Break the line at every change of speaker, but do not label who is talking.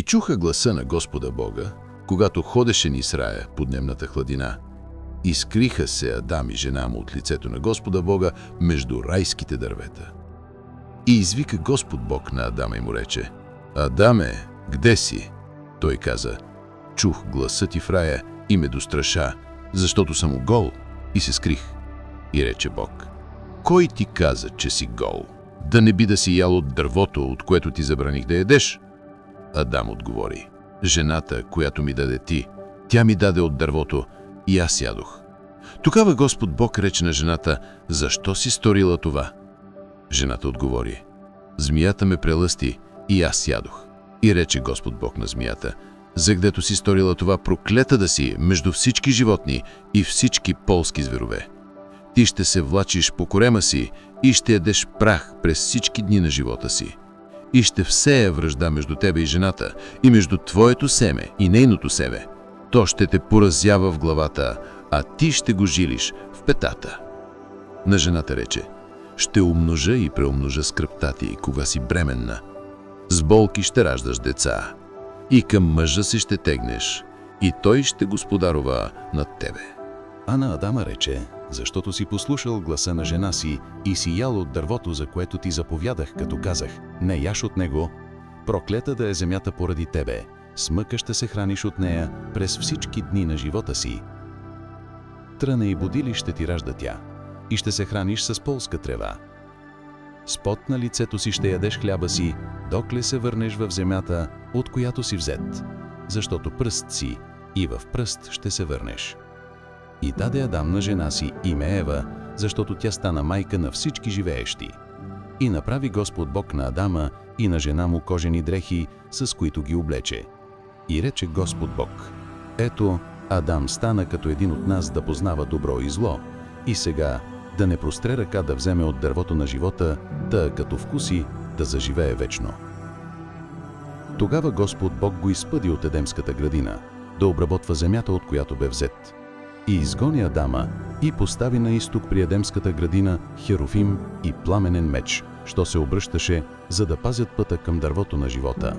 И чуха гласа на Господа Бога, когато ходеше низ рая по дневната хладина. Изкриха се Адам и жена му от лицето на Господа Бога между райските дървета. И извика Господ Бог на Адама и му рече: „Адаме, где си?“ Той каза: „Чух гласа ти в рая и ме достраша, защото съм гол“, и се скрих. И рече Бог: „Кой ти каза, че си гол? Да не би да си ял от дървото, от което ти забраних да ядеш?“ Адам отговори: „Жената, която ми даде ти, тя ми даде от дървото и аз ядох.“ Тогава Господ Бог рече на жената: „Защо си сторила това?“ Жената отговори: „Змията ме прелъсти и аз ядох.“ И рече Господ Бог на змията: „Загдето си сторила това, проклета да си между всички животни и всички полски зверове. Ти ще се влачиш по корема си и ще ядеш прах през всички дни на живота си. И ще всея вражда между тебе и жената, и между твоето семе и нейното семе. То ще те поразява в главата, а ти ще го жилиш в петата.“ На жената рече: „Ще умножа и преумножа скръбта ти, кога си бременна. С болки ще раждаш деца, и към мъжа си ще тегнеш, и той ще господарува над тебе.“
А на Адама рече: „Защото си послушал гласа на жена си и си ял от дървото, за което ти заповядах, като казах: не яш от него, проклета да е земята поради тебе, с мъка ще се храниш от нея през всички дни на живота си. Тръна и будили ще ти ражда тя, и ще се храниш с полска трева. С пот на лицето си ще ядеш хляба си, докле се върнеш в земята, от която си взет, защото пръст си и в пръст ще се върнеш.“ И даде Адам на жена си име Ева, защото тя стана майка на всички живеещи. И направи Господ Бог на Адама и на жена му кожени дрехи, с които ги облече. И рече Господ Бог: „Ето, Адам стана като един от нас да познава добро и зло, и сега да не простре ръка да вземе от дървото на живота, та като вкуси да заживее вечно.“ Тогава Господ Бог го изпъди от Едемската градина, да обработва земята, от която бе взет. И изгони Адама и постави на изток при Едемската градина херуфим и пламенен меч, що се обръщаше, за да пазят пътя към дървото на живота.